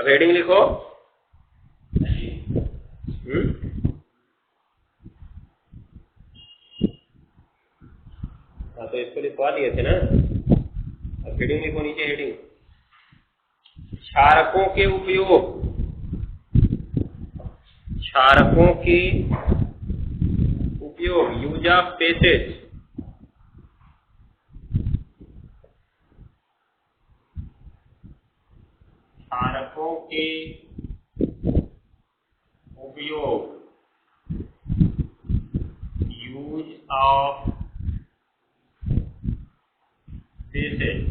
अब हेडिंग लिखो। हाँ तो इसको लिखवा दिए थे ना। अब हेडिंग लिखो, नीचे हेडिंग। क्षारकों के उपयोग, क्षारकों के उपयोग, यूज ऑफ बेसिस। क्षारकों के उपयोग, यूज ऑफ बेसिस।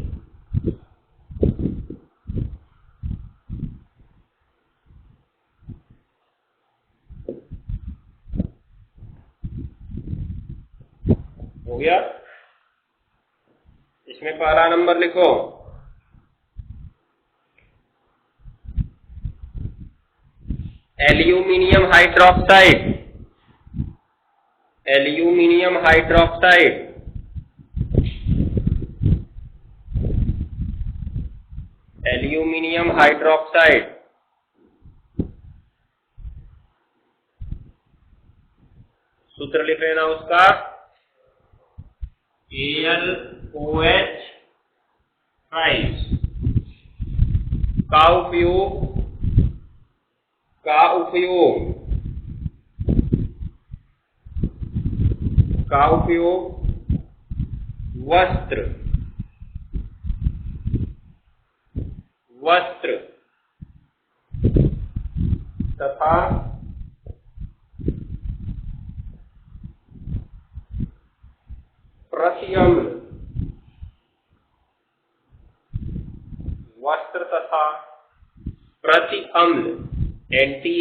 हो गया। इसमें पहला नंबर लिखो, aluminium hydroxide. Aluminium hydroxide, aluminium hydroxide. सूत्र लिख लेना उसका, AlOH 5 का उपयोग, वस्त्र तथा प्रतिअम्ल, वस्त्र तथा प्रतिअम्ल, एंटी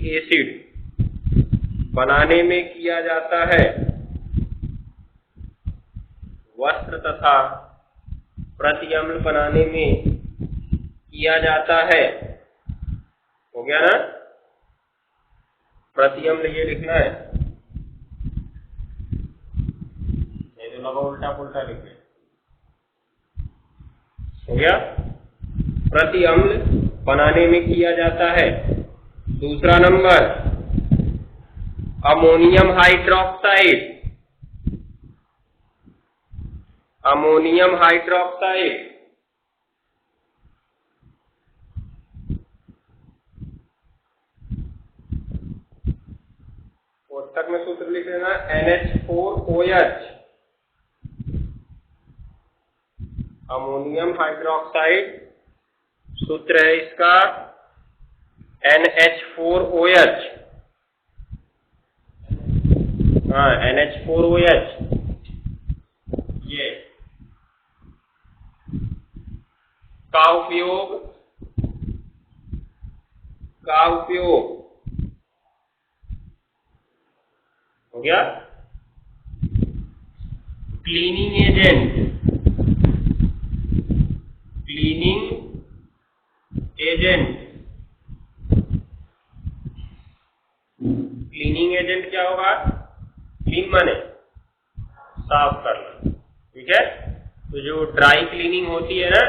एसिड बनाने में किया जाता है। वस्त्र तथा प्रतिअम्ल बनाने में किया जाता है। हो गया ना। प्रतिअम्ल ये लिखना है, नहीं तो लगा उल्टा पुल्टा लिखे। हो गया। प्रतिअम्ल बनाने में किया जाता है। दूसरा number, ammonium hydroxide. Ammonium hydroxide, पुस्तक में सूत्र लिख लेना, NH4OH। अमोनियम हाइड्रोक्साइड सूत्र है इसका NH4OH। हाँ, NH4OH। ये का उपयोग हो गया। क्लीनिंग एजेंट, क्लीनिंग एजेंट क्या होगा? क्लीन माने साफ करना, ठीक है। तो जो ड्राई क्लीनिंग होती है ना,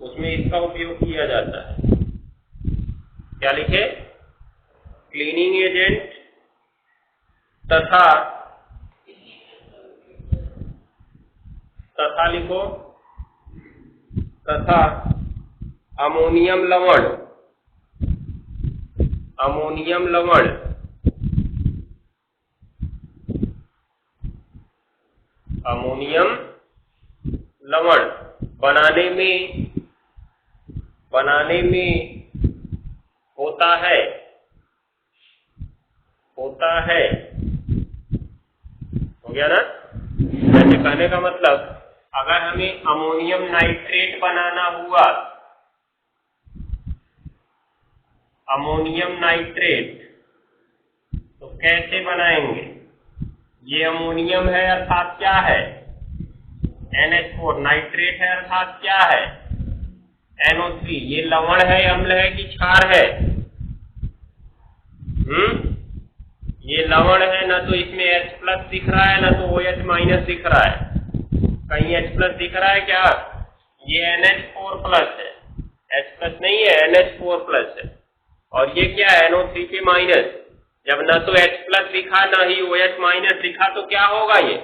उसमें इसका उपयोग किया जाता है। क्या लिखे? क्लीनिंग एजेंट तथा लिखो, तथा अमोनियम लवण। अमोनियम लवण बनाने में होता है। हो गया ना। जैसे कहने का मतलब, अगर हमें अमोनियम नाइट्रेट बनाना हुआ, अमोनियम नाइट्रेट, तो कैसे बनाएंगे? ये अमोनियम है अर्थात क्या है? NH4। नाइट्रेट है अर्थात क्या है? NO3। ये लवण है, अम्ल है कि क्षार है? ये लवण है, ना तो इसमें H+ दिख रहा है, ना तो OH- दिख रहा है। कहीं H+ दिख रहा है क्या? ये NH4 प्लस है, H प्लस नहीं है, NH4 प्लस है। और ये क्या है, NO3 पे माइनस। जब ना तो H प्लस लिखा ना ही OH माइनस लिखा तो क्या होगा, ये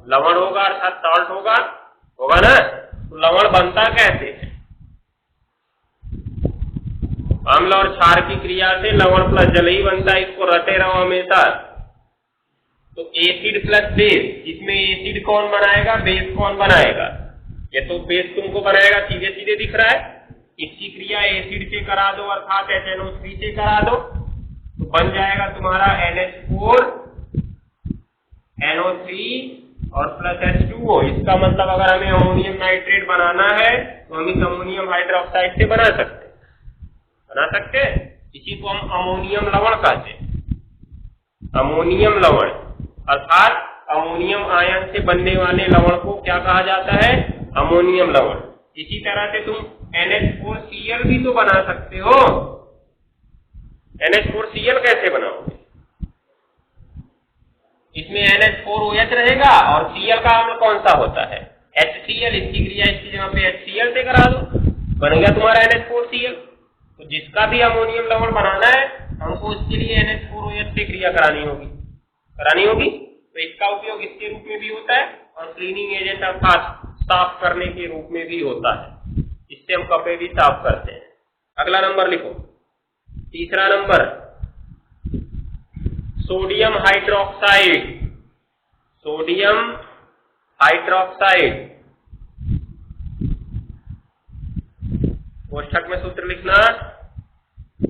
लवण होगा अर्थात सॉल्ट होगा, होगा ना। तो लवण बनता कैसे है, अम्ल और क्षार की क्रिया से लवण प्लस जल ही बनता है, इसको रटे रहो हमेशा। तो एसिड प्लस बेस, इसमें एसिड कौन बनाएगा, बेस कौन बनाएगा, ये तो बेस तुमको बनाएगा, सीधे सीधे दिख रहा है। इसकी क्रिया एसिड से करा दो अर्थात HNO3 से करा दो, तो बन जाएगा तुम्हारा NH4 NO3 और प्लस H2O। इसका मतलब अगर हमें अमोनियम नाइट्रेट बनाना है तो हम इस अमोनियम हाइड्रोक्साइड से बना सकते हैं। इसी को हम अमोनियम लवण कहते हैं। अमोनियम लवण अर्थात अमोनियम आयन से बनने वाले लवण को क्या कहा जाता है, अमोनियम लवण। इसी तरह से तुम NH4Cl भी तो बना सकते हो। NH4Cl कैसे बनाओगे, इसमें NH4OH रहेगा और Cl का अम्ल कौन सा होता है, HCl। इसकी क्रिया इसकी जगह पे HCl से करा दो, बन गया तुम्हारा NH4Cl। तो जिसका भी अमोनियम लवण बनाना है हमको उसके लिए NH4OH से क्रिया करानी होगी। तो इसका उपयोग इसके रूप में भी होता है और क्लीनिंग एजेंट अर्थात साफ करने के रूप में भी होता है। इससे हम कपड़े भी साफ करते हैं। अगला नंबर लिखो, तीसरा number sodium hydroxide. Sodium hydroxide, कोष्ठक में सूत्र लिखना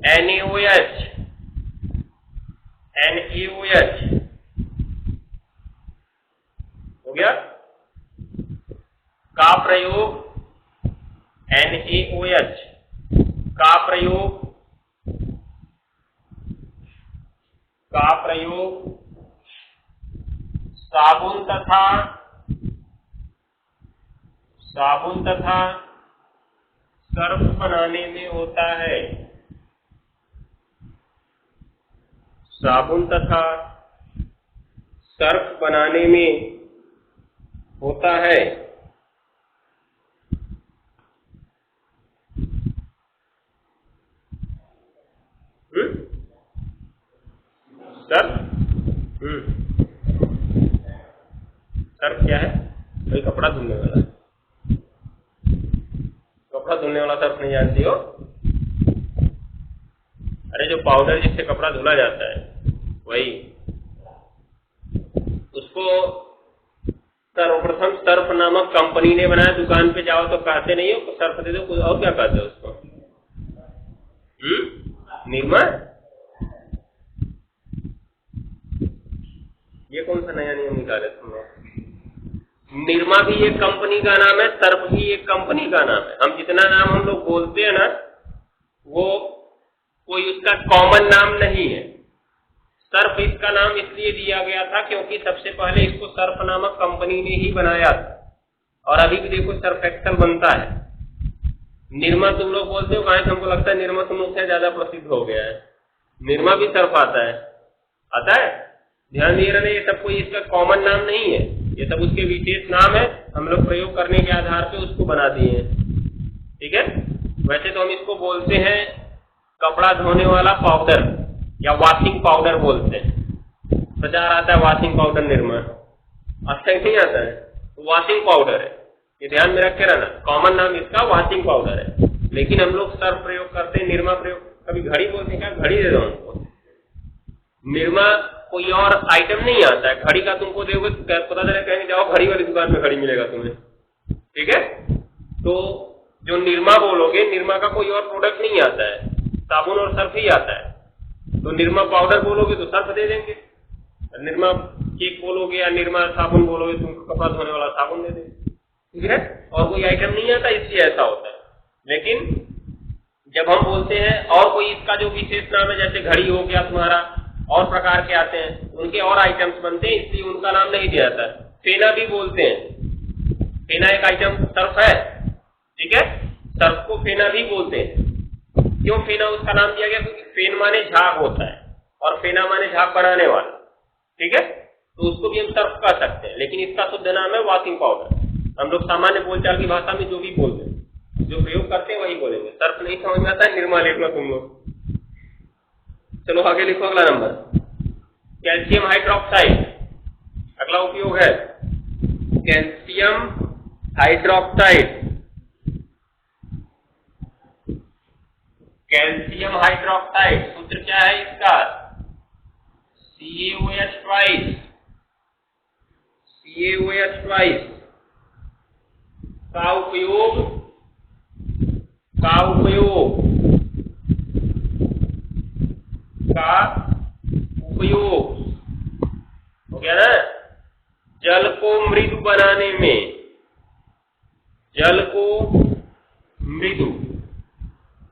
NaOH। हो गया, का प्रयोग NaOH का प्रयोग साबुन तथा सर्फ बनाने में होता है। साबुन तथा सर्फ बनाने में होता है। सर्फ क्या है भाई, कपड़ा धुलने वाला, सर्फ नहीं जानती हो, अरे जो पाउडर जिससे कपड़ा धुला जाता है वही, उसको सर्वप्रथम सर्फ नामक कंपनी ने बनाया। दुकान पे जाओ तो कहते नहीं हो सर्फ दे दो, कुछ और क्या कहते हो उसको, निरमा। ये कौन सा नया नियम निकाले तुमने, निरमा भी एक कंपनी का नाम है, सर्फ भी एक कंपनी का नाम है। हम जितना नाम हम लोग बोलते हैं ना वो कोई उसका कॉमन नाम नहीं है। सर्फ इसका नाम इसलिए दिया गया था क्योंकि सबसे पहले इसको सर्फ नामक कंपनी ने ही बनाया था और अभी भी देखो सर्फ एक्सेल बनता है। निरमा तुम लोग बोलते हो, कहा हमको लगता है निरमा तुम लोग से ज्यादा प्रसिद्ध हो गया है। निरमा भी सर्फ आता है, ध्यान दिए रहना, ये सब कोई इसका कॉमन नाम नहीं है, ये सब उसके विशेष नाम है, हम लोग प्रयोग करने के आधार पे उसको बना दिए हैं। ठीक है, वैसे तो हम इसको बोलते हैं कपड़ा धोने वाला पाउडर या वॉशिंग पाउडर बोलते हैं। प्रचार आता है वॉशिंग पाउडर निरमा, अच्छा नहीं आता है, वॉशिंग पाउडर है, ये ध्यान में रखे रहना, कॉमन नाम इसका वॉशिंग पाउडर है। लेकिन हम लोग सर्फ प्रयोग करते हैं, निरमा प्रयोग, कभी घड़ी बोलते हैं, क्या घड़ी दे दो हमको। निरमा कोई और आइटम नहीं आता है, घड़ी का तुमको देखोगे पता चले कहेंगे जाओ घड़ी वाली दुकान में घड़ी मिलेगा तुम्हें। ठीक है, तो जो निरमा बोलोगे, निरमा का कोई और प्रोडक्ट नहीं आता है, साबुन और सर्फ ही आता है। तो निरमा पाउडर बोलोगे तो सर्फ दे देंगे, निरमा केक बोलोगे या निरमा साबुन बोलोगे तुमको कपड़ा धोने वाला साबुन दे देंगे। ठीक है, और कोई आइटम नहीं आता इसलिए ऐसा होता है। लेकिन जब हम बोलते हैं और कोई इसका जो विशेष नाम है, जैसे घड़ी हो गया तुम्हारा, और प्रकार के आते हैं, उनके और आइटम्स बनते हैं, इसलिए उनका नाम नहीं दिया जाता। फेना भी बोलते हैं, फेना एक आइटम सर्फ है। ठीक है, सर्फ को फेना भी बोलते हैं। क्यों फेना उसका नाम दिया गया, क्योंकि फेन माने झाग होता है और फेना माने झाग बनाने वाला। ठीक है, तो उसको भी हम सर्फ कह सकते हैं, लेकिन इसका शुद्ध नाम है वॉशिंग पाउडर। हम लोग सामान्य बोलचाल की भाषा में जो भी बोलते हैं, जो प्रयोग करते हैं वही बोलेंगे। सर्फ नहीं समझ में आता है, निर्मा लिख लो तुम लोग। चलो आगे लिखो अगला नंबर, कैल्शियम हाइड्रोक्साइड। अगला उपयोग है कैल्शियम हाइड्रोक्साइड। कैल्शियम हाइड्रोक्साइड सूत्र क्या है इसका? CaOH twice. CaOH ट्वाइस का उपयोग हो गया ना, जल को मृदु बनाने में। जल को मृदु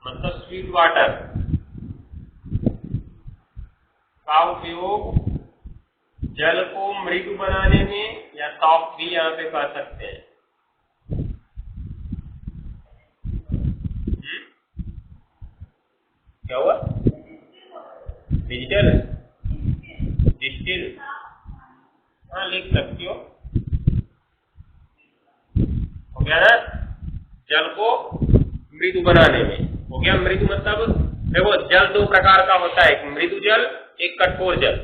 मतलब स्वीट वाटर का उपयोग जल को मृदु बनाने में, या सॉफ्ट भी यहां पे कह सकते हैं। क्या हुआ? डिजिटल डिस्टिल, हाँ लिख सकती हो गया ना, जल को मृदु बनाने में। हो गया मृदु मतलब देखो जल दो प्रकार का होता है, एक मृदु जल, एक कठोर जल,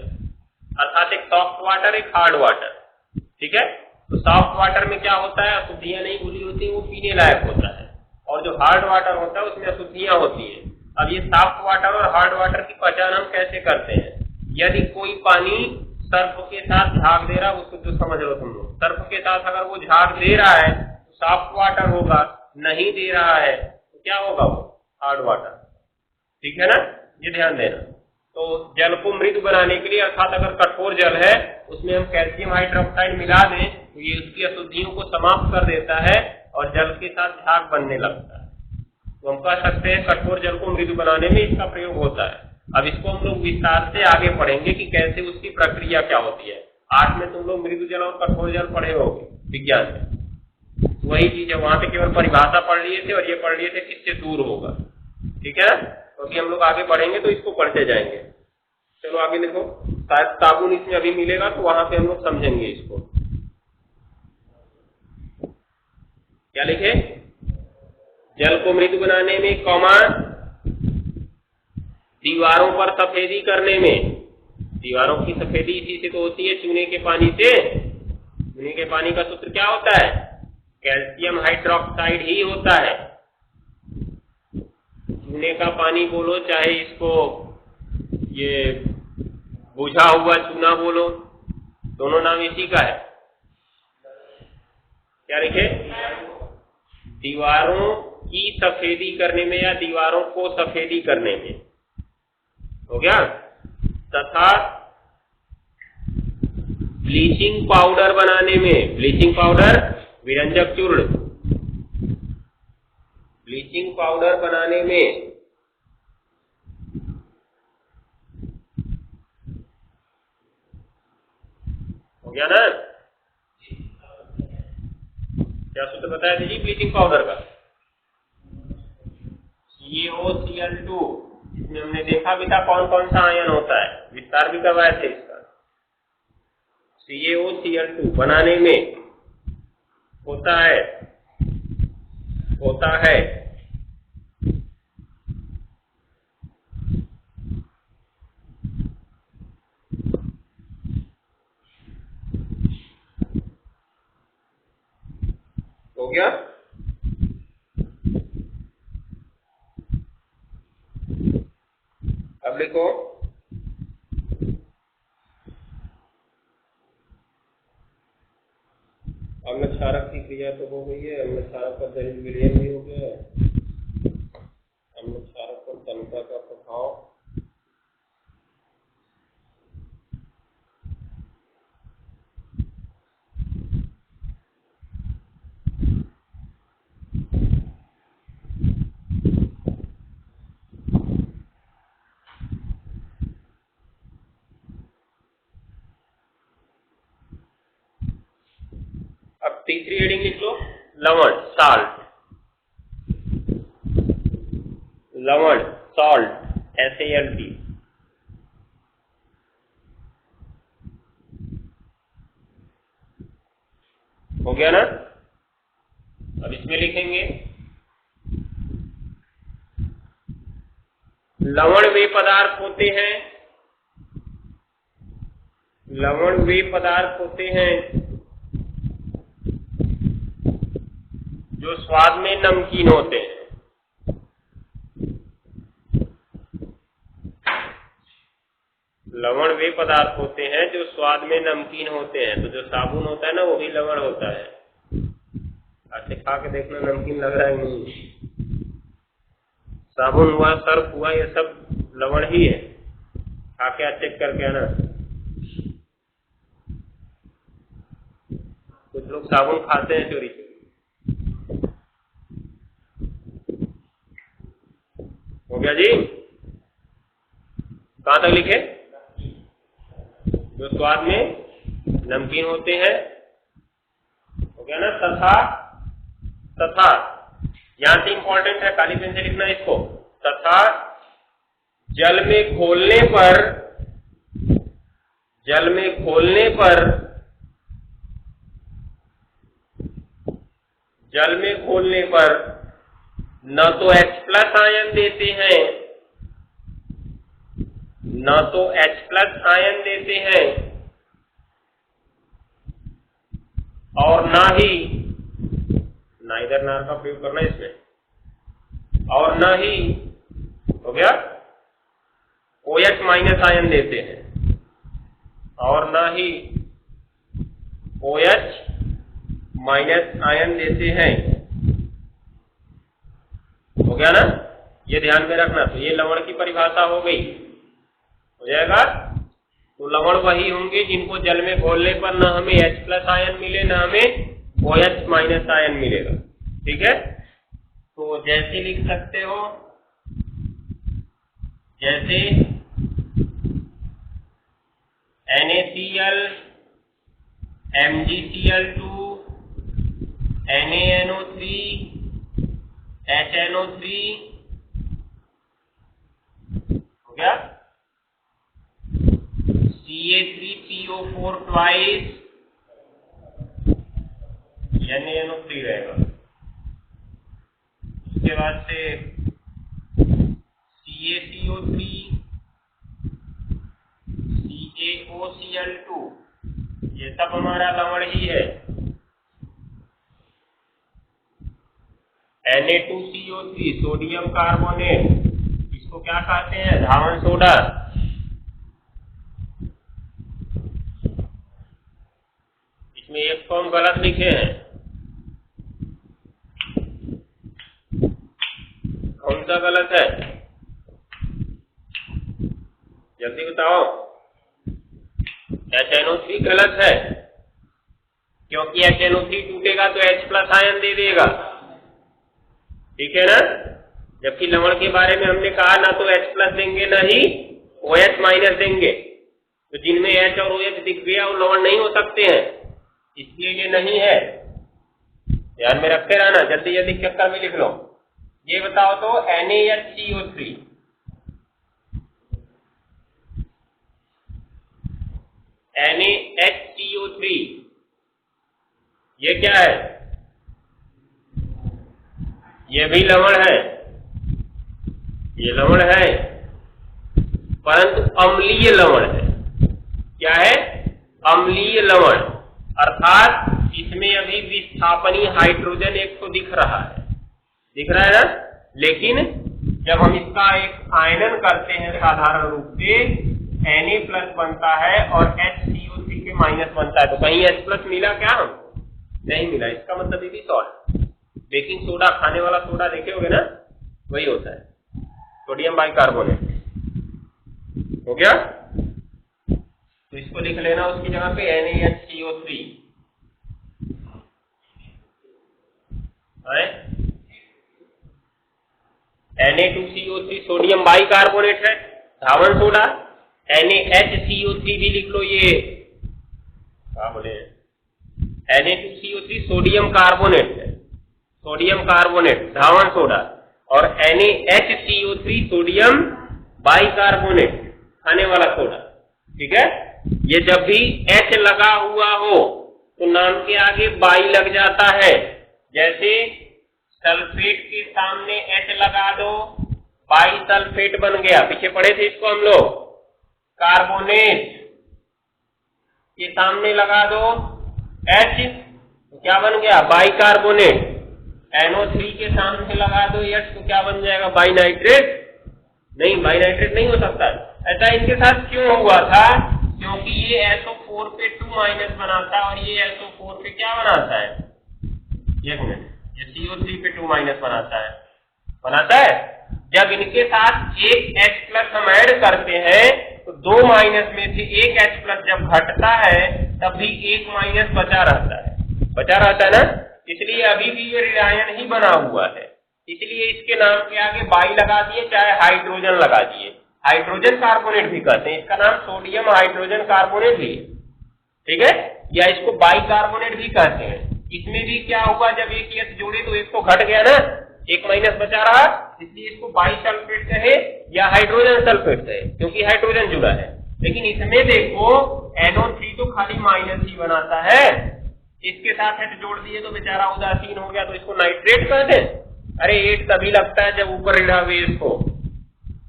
अर्थात एक सॉफ्ट वाटर, एक हार्ड वाटर। ठीक है, तो सॉफ्ट वाटर में क्या होता है, अशुद्धियां नहीं घुली होती, वो पीने लायक होता है, और जो हार्ड वाटर होता है उसमें अशुद्धियां होती है। अब ये सॉफ्ट वाटर और हार्ड वाटर की पहचान हम कैसे करते हैं? यदि कोई पानी सर्फ के साथ झाग दे रहा है, उसको जो समझ लो तुम लोग, सर्फ के साथ अगर वो झाग दे रहा है तो सॉफ्ट वाटर होगा, नहीं दे रहा है तो क्या होगा? वो हार्ड वाटर। ठीक है ना, ये ध्यान देना। तो जल को मृदु बनाने के लिए, अर्थात अगर कठोर जल है उसमें हम कैल्शियम हाइड्रोक्साइड मिला दें तो ये उसकी अशुद्धियों को समाप्त कर देता है और जल के साथ झाग बनने लगता है। तो हम कह सकते हैं कठोर जल को मृदु बनाने में इसका प्रयोग होता है। अब इसको हम लोग विस्तार से आगे पढ़ेंगे कि कैसे उसकी प्रक्रिया क्या होती है। 8 में तुम लोग मृदु जल और कठोर जल पढ़े होगे विज्ञान में, वही चीज है, वहां पे केवल परिभाषा पढ़ लिए थे और ये पढ़ लिए थे किससे दूर होगा। ठीक है, तो अभी हम लोग आगे बढ़ेंगे तो इसको पढ़ते जाएंगे। चलो आगे लिखो, शायद साबुन इसमें अभी मिलेगा तो वहां पे हम लोग समझेंगे इसको। क्या लिखे? जल को मृदु बनाने में, कौमा दीवारों पर सफेदी करने में। दीवारों की सफेदी इसी से तो होती है, चूने के पानी से। चूने के पानी का सूत्र क्या होता है? कैल्शियम हाइड्रोक्साइड ही होता है। चूने का पानी बोलो, चाहे इसको ये बुझा हुआ चूना बोलो, दोनों नाम इसी का है। क्या लिखे? दीवारों की सफेदी करने में या दीवारों को सफेदी करने में। हो गया? तथा ब्लीचिंग पाउडर बनाने में। ब्लीचिंग पाउडर विरंजक चूर्ण, ब्लीचिंग पाउडर बनाने में। हो गया ना? क्या सूत्र बताया दीजिए ब्लीचिंग पाउडर का? CaOCl2। इसमें हमने देखा भी था कौन कौन सा आयन होता है, विस्तार भी करवाए थे इसका। CaOCl2 बनाने में होता है हो गया? अब लिखो अम्ल क्षारक की क्रिया तो हो गई है, अम्ल क्षारक पर जैविक विलयन भी हो गया है। अम्ल क्षारक पर तनका का प्रभाव, अब तीसरी हेडिंग लिख लो, लवण, साल्ट। लवण, सॉल्ट, SALT। हो गया ना? अब इसमें लिखेंगे लवण वे पदार्थ होते हैं, लवण वे पदार्थ होते हैं जो स्वाद में नमकीन होते हैं। लवण वे पदार्थ होते हैं जो स्वाद में नमकीन होते हैं। तो जो साबुन होता है ना वो भी लवण होता है। ऐसे खा के देखना नमकीन लग रहा है नहीं। साबुन हुआ, सर्फ हुआ, ये सब लवण ही है। खा के चेक करके आना। कुछ लोग साबुन खाते हैं चोरी चोरी। हो गया जी? कहां तक लिखे? जो स्वाद में नमकीन होते हैं। हो गया ना? तथा, तथा यहां से इंपॉर्टेंट है, काली पेन से लिखना इसको। तथा जल में घोलने पर, जल में घोलने पर, जल में घोलने पर न तो H+ आयन देते हैं, न तो H+ आयन देते हैं और ना ही, ना इधर नार का प्रयोग करना इसमें, और ना ही, हो गया, OH- आयन देते हैं और ना ही OH- आयन देते हैं। हो गया ना? ये ध्यान में रखना। तो ये लवण की परिभाषा हो गई। हो जाएगा? तो लवण वही होंगे जिनको जल में घोलने पर न हमें H+ आयन मिले, न हमें OH- आयन मिलेगा। ठीक है? तो जैसे लिख सकते हो, जैसे NaCl, MgCl2, NaNO3, HNO3, हो गया, Ca3PO4 ट्वाइस, NaNO3 रहेगा। उसके बाद से CaCO3, CaOCl2, ये सब हमारा लवण ही है। Na2CO3 सोडियम कार्बोनेट, इसको क्या कहते हैं? धावन सोडा। इसमें एक फॉर्म गलत लिखे हैं। कौन सा गलत है? जल्दी बताओ। HNO3 गलत है, क्योंकि HNO3 टूटेगा तो H+ आयन दे देगा। ठीक है ना? जबकि लवण के बारे में हमने कहा ना तो H+ देंगे ना ही OH- देंगे। तो जिनमें H और OH दिख गया वो लवण नहीं हो सकते हैं, इसलिए ये नहीं है। ध्यान में रखे रहना। जल्दी जल्दी चक्कर में लिख लो। ये बताओ तो NaHCO3, NaHCO3 ये क्या है? ये भी लवण है, ये लवण है, परंतु अम्लीय लवण है। क्या है? अम्लीय लवण। अर्थात इसमें अभी विस्थापनीय हाइड्रोजन एक तो दिख रहा है, दिख रहा है ना? लेकिन जब हम इसका एक आयनन करते हैं साधारण रूप से, Na+ बनता है और HCO3 के माइनस बनता है। तो कहीं H+ मिला क्या? हम नहीं मिला। इसका मतलब ये भी सॉल्ट। बेकिंग सोडा, खाने वाला सोडा देखे होगे ना, वही होता है, सोडियम बाइकार्बोनेट। हो गया? तो इसको लिख लेना उसकी जगह पे NaHCO3 है। Na2CO3 सोडियम बाइकार्बोनेट है, धावन सोडा। NaHCO3 भी लिख लो, ये क्या बोले, Na2CO3 सोडियम कार्बोनेट है, सोडियम कार्बोनेट, धावन सोडा। और NaHCO3 सोडियम बाइकार्बोनेट, खाने वाला सोडा। ठीक है? ये जब भी H लगा हुआ हो तो नाम के आगे बाई लग जाता है। जैसे सल्फेट के सामने H लगा दो बाइसल्फेट बन गया। पीछे पढ़े थे इसको हम लोग। कार्बोनेट के सामने लगा दो H, तो क्या बन गया? बाइकार्बोनेट। NO3 के सामने लगा दो H, तो क्या बन जाएगा? बाइनाइट्रेट। नहीं, बाइनाइट्रेट नहीं हो सकता। ऐसा इनके साथ क्यों हुआ था? क्योंकि ये SO4 पे 2- बनाता है और ये SO4 पे क्या बनाता है? एक मिनट, ये CO3 पे 2- बनाता है। जब इनके साथ एक H+ हम ऐड करते हैं तो 2 माइनस में से एक H+ जब घटता है तब भी एक माइनस बचा रहता है ना। इसलिए अभी भी ये ऋणायन ही बना हुआ है, इसलिए इसके नाम के आगे बाई लगा दिए, चाहे हाइड्रोजन लगा दिए। हाइड्रोजन कार्बोनेट भी कहते हैं, इसका नाम सोडियम हाइड्रोजन कार्बोनेट भी है, ठीक है, या इसको बाइकार्बोनेट भी कहते हैं। इसमें भी क्या हुआ, जब एक H जोड़े तो एक तो घट गया ना, एक माइनस बचा रहा, इसलिए इसको बाइसल्फेट कहे या हाइड्रोजन सल्फेट कहे, क्योंकि हाइड्रोजन जुड़ा है। लेकिन इसमें देखो NO3 तो खाली माइनस ही बनाता है, इसके साथ H जोड़ दिए तो बेचारा उदासीन हो गया, तो इसको नाइट्रेट कहते हैं। अरे 8 तभी लगता है जब ऊपर ऋणावेश हो।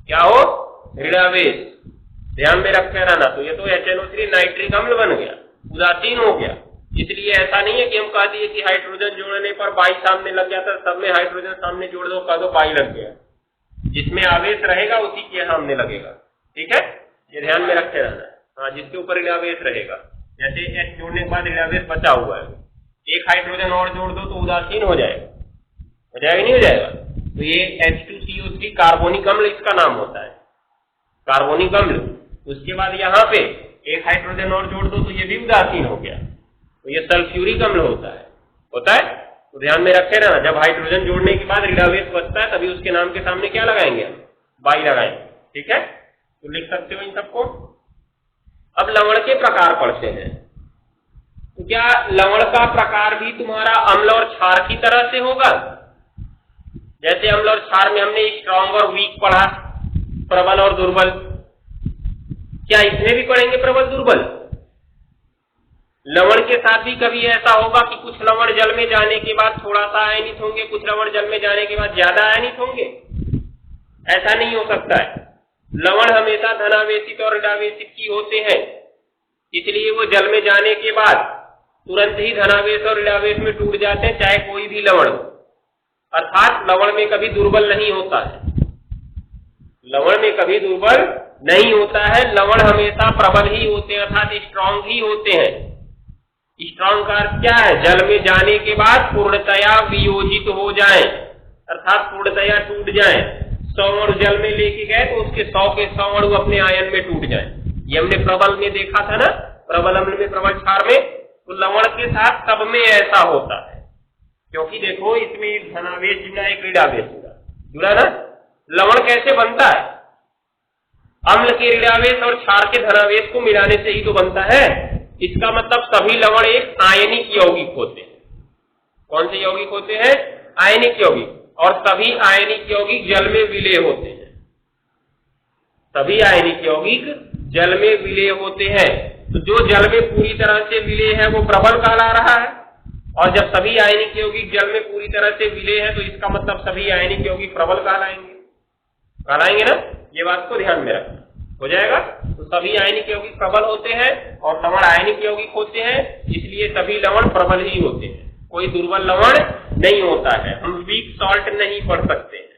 क्या हो? ऋणावेश। ध्यान में रखे रहना। तो ये तो HNO3 नाइट्रिक अम्ल बन गया, उदासीन हो गया। इसलिए ऐसा नहीं है कि हम कह दिए कि हाइड्रोजन जोड़ने पर बाई सामने लग जाता, सब में हाइड्रोजन सामने जोड़ दो, कह दो बाई लग गया। जिसमें आवेश रहेगा उसी के सामने लगेगा, ठीक है, ये ध्यान में रखे रहना है। हाँ, जिसके ऊपर ऋणावेश रहेगा। जैसे H जोड़ने के बाद ऋणावेश बचा हुआ है, एक हाइड्रोजन और जोड़ दो तो उदासीन हो जाएगा नहीं हो जाएगा। तो ये H2CO3 कार्बोनिक अम्ल इसका नाम होता है, कार्बोनिक अम्ल। उसके बाद यहाँ पे एक हाइड्रोजन और जोड़ दो तो ये भी उदासीन हो गया, तो ये सल्फ्यूरिक अम्ल होता है। तो ध्यान में रखे रहना, जब हाइड्रोजन जोड़ने के बाद ऋणावेश बचता है तभी उसके नाम के सामने क्या लगाएंगे? हम बाई लगाएंगे, ठीक है। तो लिख सकते हो इन सबको। अब लवण के प्रकार पढ़ते हैं। तो क्या लवण का प्रकार भी तुम्हारा अम्ल और क्षार की तरह से होगा? जैसे अम्ल और क्षार में हमने स्ट्रॉन्ग और वीक पढ़ा, प्रबल और दुर्बल, क्या इसमें भी पढ़ेंगे प्रबल दुर्बल? लवण के साथ भी कभी ऐसा होगा कि कुछ लवण जल में जाने के बाद थोड़ा सा आयनित होंगे, कुछ लवण जल में जाने के बाद ज्यादा आयनित होंगे? ऐसा नहीं हो सकता है। लवण हमेशा धनावेशित और ऋणावेशित ही होते हैं, इसलिए वो जल में जाने के बाद तुरंत ही धनावेश और ऋणावेश में टूट जाते हैं, चाहे कोई भी लवण हो। अर्थात लवण में कभी दुर्बल नहीं होता है, लवण में कभी दुर्बल नहीं होता है। लवण हमेशा प्रबल ही होते हैं, अर्थात स्ट्रांग ही होते हैं। स्ट्रांग का अर्थ क्या है? जल में जाने के बाद पूर्णतया वियोजित हो जाए, अर्थात पूर्णतया टूट जाए। 100 अणु जल में लेके गए तो उसके 100 के 100 अणु अपने आयन में टूट जाए। ये हमने प्रबल में देखा था ना, प्रबल अम्ल में, प्रबल क्षार में। तो लवण के साथ सब में ऐसा होता है, क्योंकि देखो इसमें एक धनावेश जुड़ा, एक ऋणावेश जुड़ा ना। लवण कैसे बनता है? अम्ल के ऋणावेश और क्षार के धनावेश को मिलाने से ही तो बनता है। इसका मतलब सभी लवण एक आयनिक यौगिक होते हैं। कौन से यौगिक होते हैं? आयनिक यौगिक। और सभी आयनिक यौगिक जल में विलय होते हैं, सभी आयनिक यौगिक जल में विलय होते हैं। तो जो जल में पूरी तरह से विलय है वो प्रबल कहला रहा है, और जब सभी आयनिक यौगिक जल में पूरी तरह से विलय है तो इसका मतलब सभी आयनिक यौगिक प्रबल कहलाएंगे ना। ये बात को ध्यान में रखना, हो जाएगा। तो सभी आयनिक यौगिक प्रबल होते हैं और लवण आयनिक यौगिक होते हैं, इसलिए सभी लवण प्रबल ही होते हैं, कोई दुर्बल लवण नहीं होता है। हम वीक सॉल्ट नहीं पढ़ सकते हैं,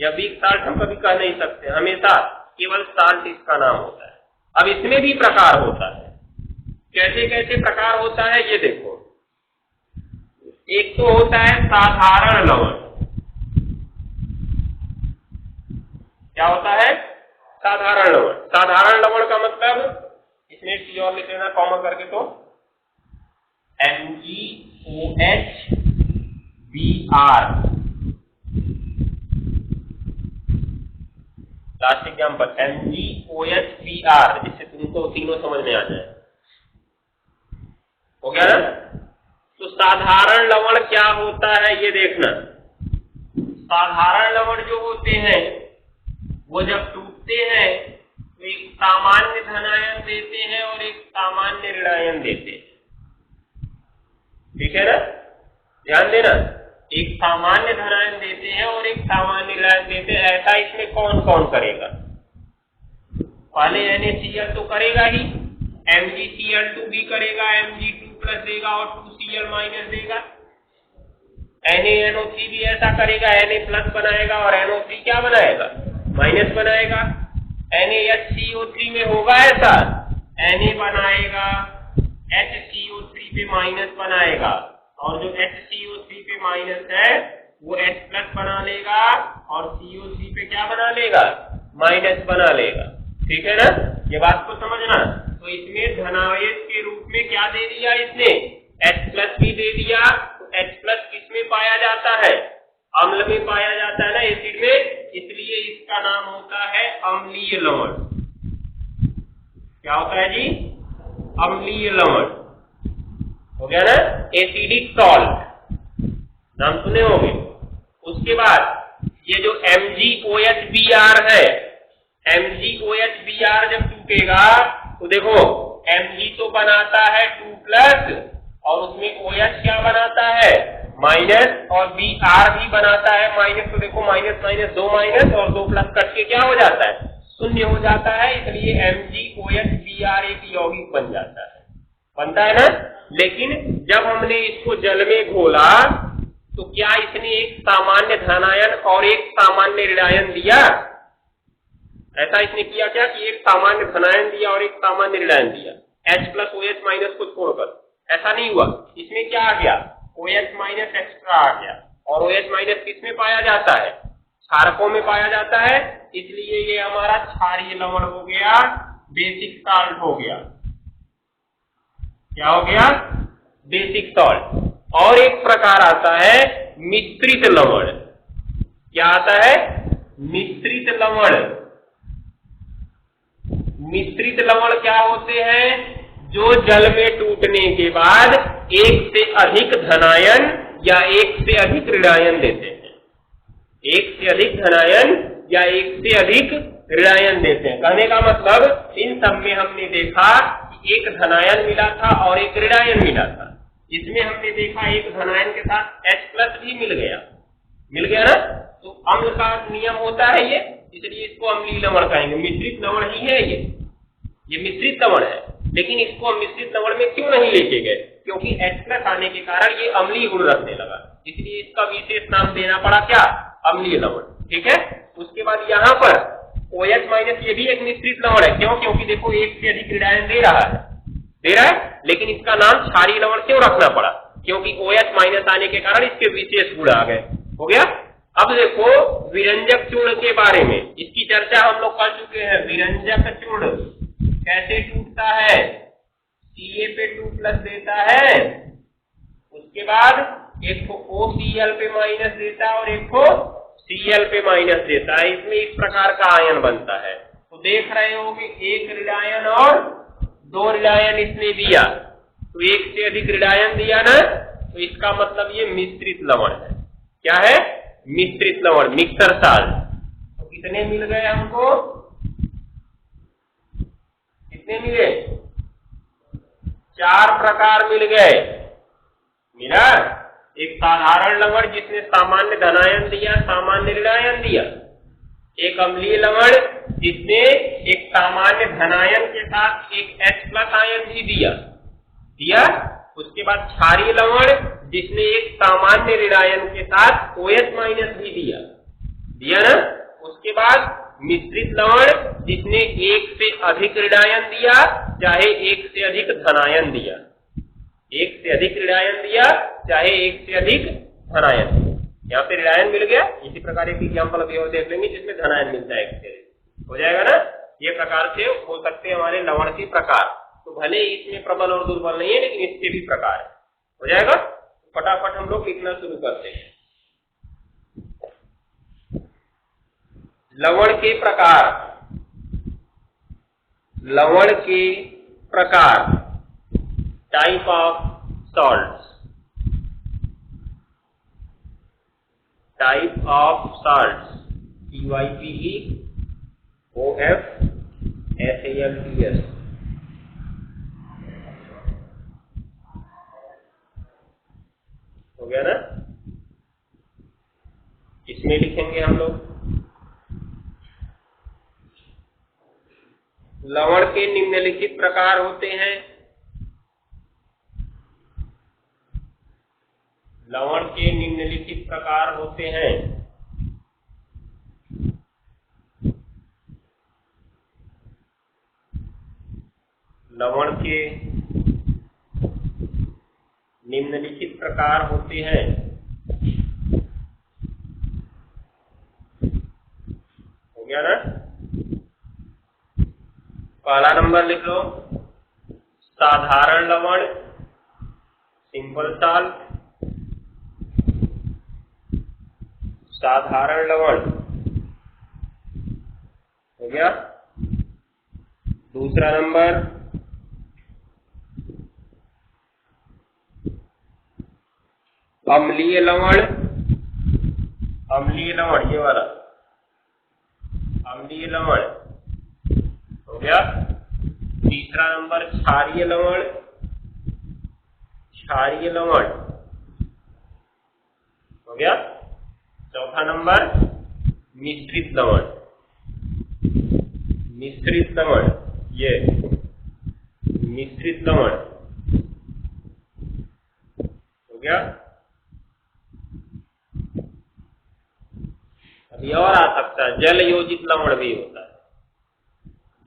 या वीक साल्ट हम कभी कह नहीं सकते, हमेशा केवल साल्ट इसका नाम होता है। अब इसमें भी प्रकार होता है। कैसे कैसे प्रकार होता है ये देखो। एक तो होता है साधारण लवण। क्या होता है? साधारण लवण। साधारण लवण का मतलब, इसमें एक चीज और लिख लेना कॉमन करके, तो MgOHBr, लास्ट एग्जाम्पल MgOHBr, जिससे तुमको तीनों समझ में आ जाए। हो गया ना? तो साधारण लवण क्या होता है ये देखना। साधारण लवण जो होते हैं वो जब टूटते हैं तो एक सामान्य धनायन देते हैं और एक सामान्य ऋणायन देते हैं, ठीक है ना? ध्यान देना, एक सामान्य धनायन देते हैं और एक सामान्य ऋणायन देते हैं, ऐसा इसमें कौन कौन करेगा? पहले NaCl तो करेगा ही, MgCl2 भी करेगा, Mg2 प्लस देगा और 2Cl माइनस देगा। NaNO3 भी ऐसा करेगा, Na प्लस बनाएगा और NO3 क्या बनाएगा? माइनस बनाएगा। NaHCO3 में होगा ऐसा, Na बनाएगा, HCO3 पे माइनस बनाएगा और जो HCO3 पे माइनस है वो H प्लस बना लेगा और CO3 पे क्या बना लेगा? माइनस बना लेगा। ठीक है ना, ये बात को समझना। तो इसमें धनावेश के रूप में क्या दे दिया इसने? H प्लस भी दे दिया। तो H प्लस किस में पाया जाता है? अम्ल में पाया जाता है ना, एसिड में, इसलिए इसका नाम होता है अम्लीय लवण। क्या होता है जी? अम्लीय लवण। हो गया ना, एसिडिक सॉल्ट, नाम सुने होंगे। उसके बाद ये जो MgOHBr है, MgOHBr जब टूटेगा तो देखो Mg तो बनाता है 2 प्लस और उसमें OH क्या बनाता है? माइनस, और Br भी बनाता है माइनस। तो देखो माइनस माइनस 2 माइनस और 2 प्लस करके क्या हो जाता है? शून्य हो जाता है, इसलिए MgOHBr एक यौगिक बन जाता है, बनता है ना। लेकिन जब हमने इसको जल में घोला तो क्या इसने एक सामान्य धनायन और एक सामान्य ऋणायन दिया? ऐसा इसने किया क्या कि एक सामान्य धनायन दिया और एक सामान्य ऋणायन दिया, H प्लस OH माइनस को छोड़कर? ऐसा नहीं हुआ। इसमें क्या आ गया? OH माइनस एक्स्ट्रा आ गया। और OH माइनस किस में पाया जाता है? क्षारकों में पाया जाता है, इसलिए ये हमारा क्षारीय लवण हो गया, बेसिक साल्ट हो गया। क्या हो गया? Basic salt. और एक प्रकार आता है मिश्रित लवण। क्या आता है? मिश्रित लवण। मिश्रित लवण क्या होते हैं? जो जल में टूटने के बाद एक से अधिक धनायन या एक से अधिक ऋणायन देते हैं। एक से अधिक धनायन या एक से अधिक ऋणायन देते हैं। कहने का मतलब इन सब में हमने देखा कि एक धनायन मिला था और एक ऋणायन मिला था। इसमें हमने देखा एक धनायन के साथ H प्लस भी मिल गया ना। तो अम्ल का नियम होता है ये, इसलिए इसको अम्लीय लवण कहेंगे। मिश्रित लवण ही है ये मिश्रित लवण है। लेकिन इसको हम मिश्रित लवण में क्यों नहीं लेके गए? क्योंकि H प्लस आने के कारण ये अम्लीय गुण रखने लगा, इसलिए इसका विशेष नाम देना पड़ा, क्या? अम्लीय लवण। ठीक है। उसके बाद यहाँ पर OH माइनस ये भी एक मिश्रित लवण है। क्यों? क्योंकि देखो एक से अधिक ऋणायन दे रहा है, लेकिन इसका नाम क्षारीय लवण क्यों रखना पड़ा? क्योंकि OH माइनस आने के कारण इसके विशेष गुण आ गए। हो गया। अब देखो विरंजक चूर्ण के बारे में, इसकी चर्चा हम लोग कर चुके हैं। विरंजक चूर्ण कैसे टूटता है? Ca पे 2 प्लस देता है, उसके बाद एक को OCl पे माइनस देता है और एक को Cl पे माइनस देता है। इसमें इस प्रकार का आयन बनता है। तो देख रहे हो कि एक ऋणायन और 2 ऋणायन इसने दिया, तो एक से अधिक ऋणायन दिया ना, तो इसका मतलब ये मिश्रित लवण है। क्या है? मिश्रित लवण, मिक्सर साल्ट। तो कितने मिल गए हमको? कितने मिले? 4 प्रकार मिल गए। मिला एक साधारण लवण जिसने सामान्य धनायन दिया, सामान्य ऋणायन दिया। एक अम्लीय लवण जिसने एक सामान्य धनायन के साथ एक H प्लस आयन भी दिया। उसके बाद क्षारीय लवण जिसने एक सामान्य ऋणायन के साथ OH माइनस भी दिया ना। उसके बाद मिश्रित लवण जिसने एक से अधिक ऋणायन दिया, चाहे एक से अधिक धनायन दिया। एक से अधिक ऋणायन दिया, चाहे एक से अधिक धनायन दिया। यहाँ पे ऋणायन मिल गया। इसी प्रकार एक एग्जाम्पल अभी और देख लेंगे जिसमें धनायन मिलता है, एक से हो जाएगा ना। ये प्रकार से हो सकते हैं हमारे लवण के प्रकार। तो भले इसमें प्रबल और दुर्बल नहीं है, लेकिन इसके भी प्रकार है। हो जाएगा। फटाफट हम लोग लिखना शुरू करते हैं। लवण के प्रकार। लवण के प्रकार, type of salts. Type of salts, TYPE-OF-SALTS। हो गया ना। इसमें लिखेंगे हम लोग लवण के निम्नलिखित प्रकार होते हैं। लवण के निम्नलिखित प्रकार होते हैं। लवण के निम्नलिखित प्रकार होते हैं। हो गया ना? पहला नंबर लिख लो, साधारण लवण, सिंपल साल्ट। साधारण लवण हो गया। दूसरा नंबर अम्लीय लवण। अम्लीय लवण, ये वाला अम्लीय लवण हो गया। तीसरा नंबर क्षारीय लवण। क्षारीय लवण हो गया। चौथा नंबर मिश्रित लवण। मिश्रित लवण, ये मिश्रित लवण हो गया। अभी और आ सकता है, जल योजित लवण भी होता है।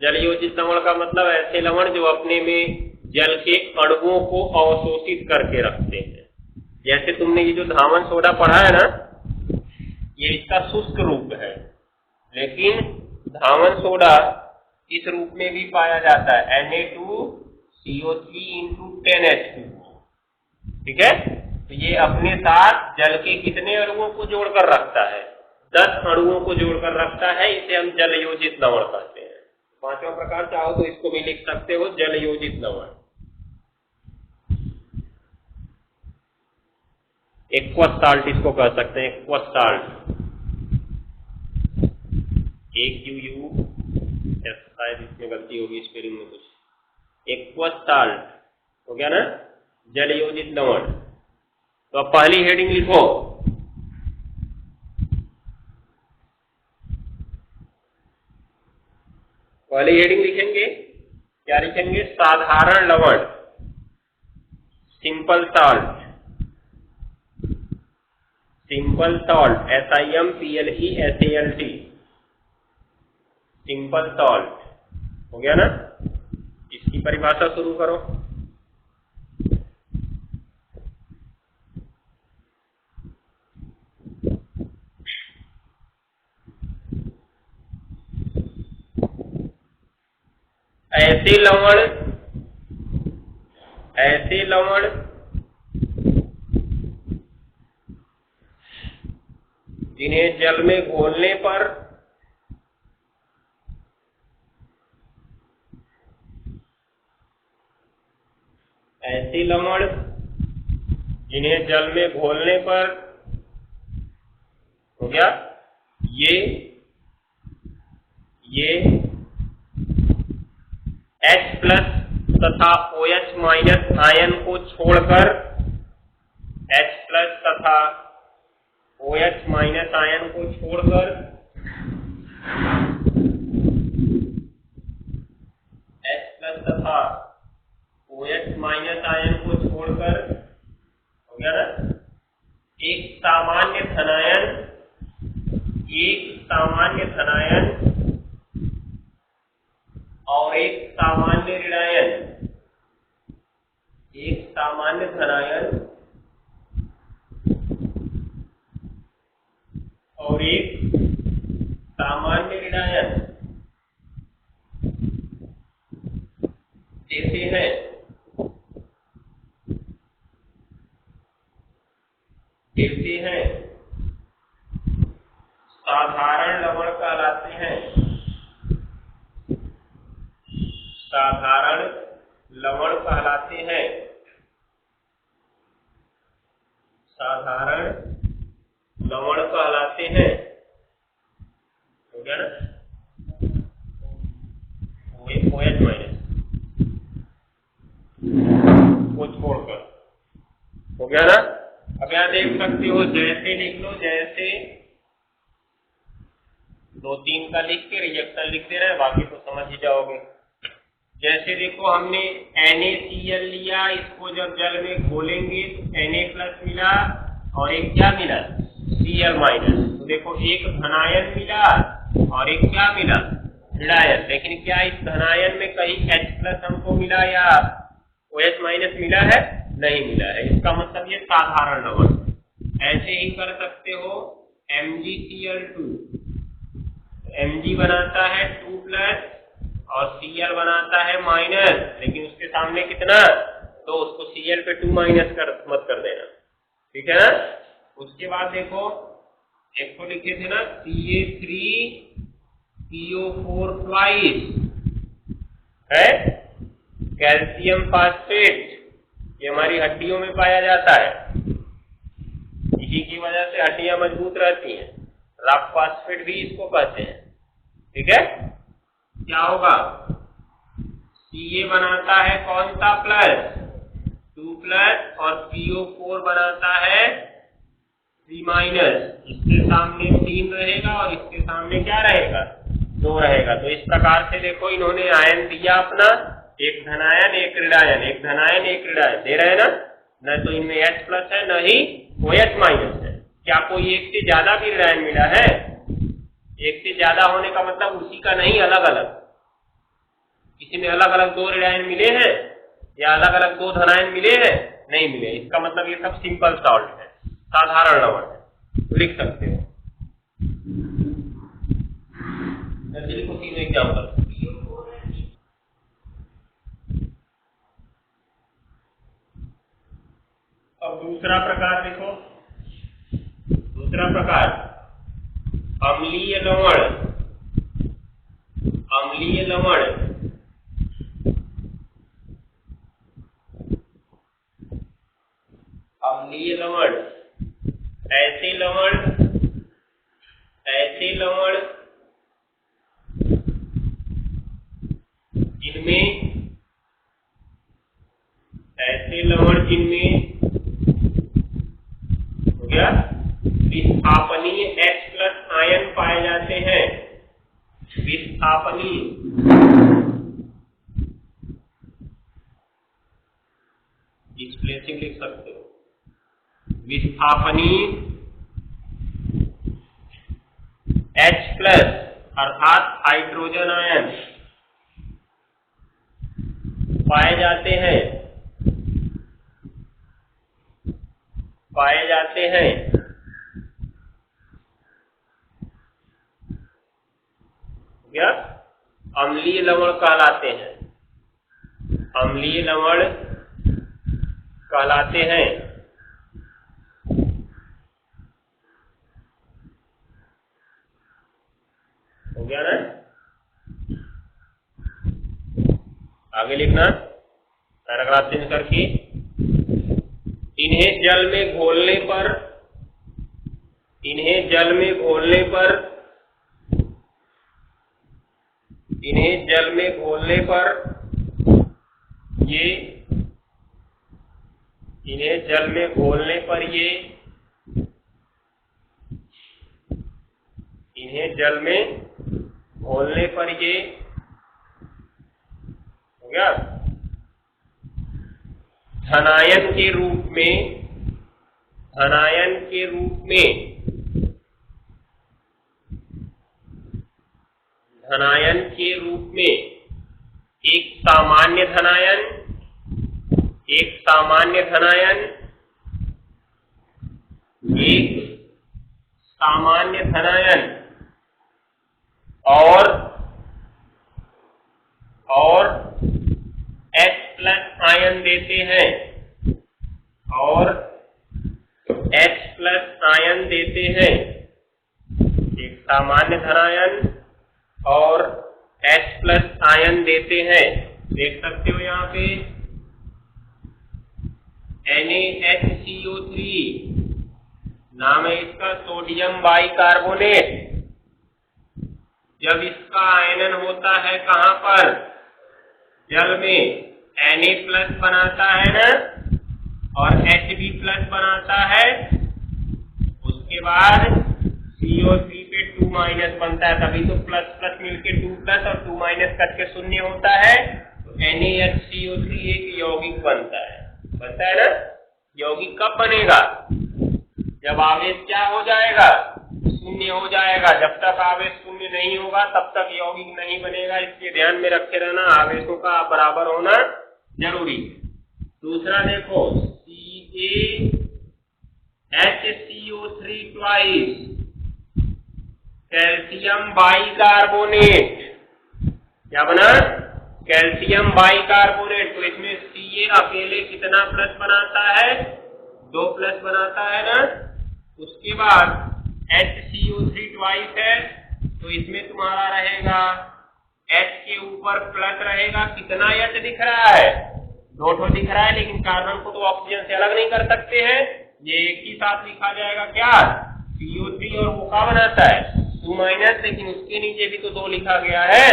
जल योजित लवण का मतलब ऐसे लवण जो अपने में जल के अणुओं को अवशोषित करके रखते हैं। जैसे तुमने ये जो धावन सोडा पढ़ा है ना, ये इसका शुष्क रूप है, लेकिन धावन सोडा इस रूप में भी पाया जाता है, Na2CO3 × 10H2। ठीक है? तो ये अपने साथ जल के कितने अणुओं को जोड़कर रखता है? 10 अणुओं को जोड़कर रखता है। इसे हम जल योजित लवण कहते हैं। पांचवा प्रकार चाहो तो इसको भी लिख सकते हो, जल योजित लवण। एक्वस साल्ट इसको कह सकते हैं, एक्वस साल्ट। एक यू शायद इसमें गलती होगी स्पेलिंग में कुछ। एक्वस साल्ट हो गया ना, जल योजित लवण। तो अब पहली हेडिंग लिखो, पहली हेडिंग लिखेंगे, क्या लिखेंगे? साधारण लवण, simple salt. Simple salt, SIMPLESALT, simple salt हो गया ना। इसकी परिभाषा शुरू करो। ऐसे लवण जिन्हें जल में घोलने पर ऐसे लवण जिन्हें जल में घोलने पर हो गया, ये H+ तथा OH- आयन को छोड़कर H+ तथा OH- आयन को छोड़कर H+ तथा OH- आयन को छोड़कर हो गया ना, एक सामान्य धनायन और एक सामान्य ऋणायन, एक सामान्य धनायन और एक सामान्य ऋणायन देते हैं। साधारण लवण कहलाते हैं। साधारण लवण कहलाते हैं। साधारण लवण कहलाते हैं। हो गया ना, OH- को छोड़कर हो गया ना। अब यहां देख सकते हो, जैसे लिख लो, जैसे 2-3 का लिख के रिएक्शन लिख दे रहे हैं, बाकी तो समझ ही जाओगे। जैसे देखो हमने NaCl लिया, इसको जब जल में घोलेंगे तो Na+ मिला और एक क्या मिला, Cl-। तो देखो एक धनायन मिला और एक क्या मिला, ऋणायन। लेकिन क्या इस धनायन में कहीं H+ हमको मिला या OH- मिला है? नहीं मिला है। इसका मतलब ये साधारण लवण। ऐसे ही कर सकते हो MgCl2, Mg बनाता है 2+ और Cl बनाता है माइनस, लेकिन उसके सामने कितना, तो उसको Cl पे 2 माइनस मत कर देना, ठीक है ना। उसके बाद देखो एक को लिखे थे ना Ca3PO4 ट्वाइस है कैल्शियम फास्फेट, ये हमारी हड्डियों में पाया जाता है, इसी की वजह से हड्डियां मजबूत रहती हैं। रॉक फास्फेट भी इसको कहते हैं, ठीक है। क्या होगा, Ca बनाता है कौन सा प्लस, 2+ और PO4 बनाता है 3-। इसके सामने 3 रहेगा और इसके सामने क्या रहेगा, 2 रहेगा। तो इस प्रकार से देखो इन्होंने आयन दिया अपना, एक धनायन एक ऋणायन, एक धनायन एक ऋणायन दे रहे ना, न तो इनमें H+ है न ही OH- है। क्या कोई एक से ज्यादा भी ऋणायन मिला है? एक से ज्यादा होने का मतलब उसी का नहीं, अलग अलग, किसी में अलग अलग 2 ऋणायन मिले हैं या अलग अलग 2 धनायन मिले हैं, नहीं मिले। इसका मतलब ये सब सिंपल सॉल्ट है, साधारण लवण है, तो लिख सकते हो। लिखो 3 एग्जाम्पल। अब दूसरा प्रकार देखो, दूसरा प्रकार अम्लीय लवण। अम्लीय लवण अम्लीय लवण ऐसे लवण जिनमें हो गया विस्थापनीय H+ आयन पाए जाते हैं। विस्थापनीय, डिस्प्लेसिंग लिख सकते हो, विस्थापनीय H+ अर्थात हाइड्रोजन आयन पाए जाते हैं, या अम्लीय लवण कहलाते हैं, अम्लीय लवण कहलाते हैं। हो गया ना, आगे लिखना पैराग्राफ चेंज करके। इन्हें जल में घोलने पर ये हो गया धनायन के रूप में एक सामान्य धनायन और H+ आयन देते हैं, एक सामान्य धनायन और H+ आयन देते हैं। देख सकते हो यहाँ पे NaHCO3 नाम है इसका, सोडियम बाइकार्बोनेट। जब इसका आयनन होता है कहां पर, जल में, Na+ बनाता है ना और Hb+ बनाता है, उसके बाद CO3 पे 2 माइनस बनता है, तभी तो प्लस प्लस मिलके 2 प्लस और 2 माइनस करके 0 होता है। तो NaHCO3 एक यौगिक बनता है ना। यौगिक कब बनेगा? जब आवेश क्या हो जाएगा? शून्य हो जाएगा। जब तक आवेश शून्य नहीं होगा तब तक यौगिक नहीं बनेगा, इसलिए ध्यान में रखे रहना, आवेशों का बराबर होना जरूरी है। दूसरा देखो, CaHCO3 ट्वाइस कैल्शियम बाइकार्बोनेट, क्या बना? Calcium bicarbonate. तो इसमें Ca अकेले कितना प्लस बनाता है? 2 प्लस बनाता है ना। उसके बाद HCO3 ट्वाइस है, तो इसमें तुम्हारा रहेगा H के ऊपर प्लस रहेगा, कितना H दिख रहा है? 2 ठो दिख रहा है, लेकिन कार्बन को तो ऑक्सीजन से अलग नहीं कर सकते हैं, ये एक ही साथ लिखा जाएगा क्या? CO3, और वो क्या बनाता है? 2 माइनस, लेकिन उसके नीचे भी तो 2 लिखा गया है,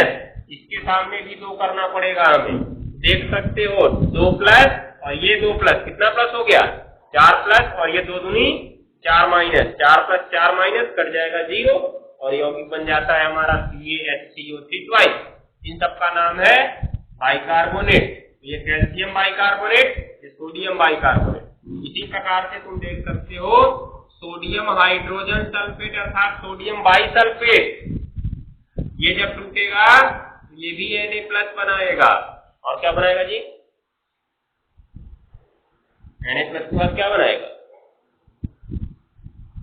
इसके सामने भी 2 करना पड़ेगा हमें। देख सकते हो 2 प्लस और ये 2 प्लस, कितना प्लस हो गया? 4 प्लस, और ये 2 दूनी 4 माइनस, 4 प्लस 4 माइनस कट जाएगा 0, और यौगिक बन जाता है हमारा CaHCO3 ट्वाइस। इन सब का नाम है बाइकार्बोनेट। ये कैल्शियम बाइकार्बोनेट, ये सोडियम बाइकार्बोनेट। इसी प्रकार से तुम देख सकते हो सोडियम हाइड्रोजन सल्फेट अर्थात सोडियम बाइसल्फेट, ये जब टूटेगा तो ये भी Na प्लस बनाएगा, और क्या बनाएगा जी? Na प्लस के बाद क्या बनाएगा?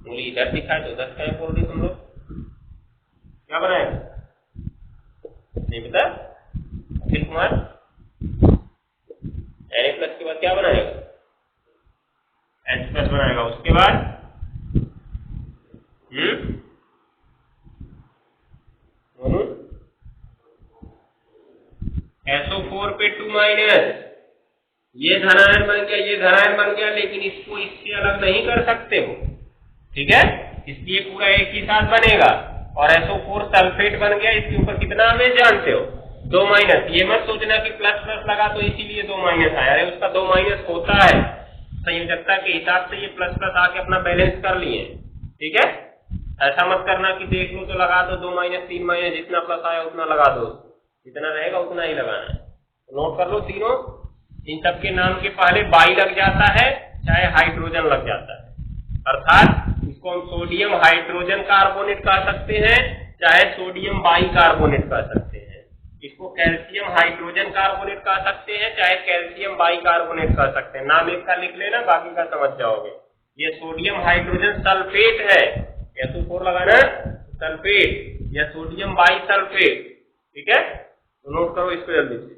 उंगली इधर दिखाए तो 10 का बोल दी तुम लोग, क्या बनाएगा? नहीं पता? अखिल कुमार, Na प्लस के बाद क्या बनाएगा? H प्लस बनाएगा। उसके बाद SO4 पे 2 माइनस, ये धनायन बन गया, ये धनायन बन गया, लेकिन इसको इससे अलग नहीं कर सकते हो, ठीक है, इसलिए पूरा एक ही साथ बनेगा। और SO4 सल्फेट बन गया, इसके ऊपर कितना आवेश जानते हो? 2 माइनस। ये मत सोचना कि प्लस प्लस लगा तो इसीलिए 2 माइनस आया, अरे उसका 2 माइनस होता है, संयोजकता के हिसाब से ये प्लस प्लस आके अपना बैलेंस कर लिए, ठीक है। ऐसा मत करना कि देख लो तो लगा दो 2 माइनस 3 माइनस, जितना प्लस आया उतना लगा दो, जितना रहेगा उतना ही लगाना है। नोट कर लो तीनों, इन सब के नाम के पहले बाई लग जाता है, चाहे हाइड्रोजन लग जाता है, अर्थात इसको हम सोडियम हाइड्रोजन कार्बोनेट कह सकते हैं, चाहे सोडियम बाई कार्बोनेट कह सकते हैं। इसको कैल्शियम हाइड्रोजन कार्बोनेट कह सकते हैं, चाहे कैल्शियम बाई कार्बोनेट कह सकते हैं। नाम एक का लिख लेना, बाकी का समझ जाओगे। ये सोडियम हाइड्रोजन सल्फेट है, SO4 लगाना, सल्फेट या सोडियम बाई सल्फेट, ठीक है। तो नोट करो इसको जल्दी से।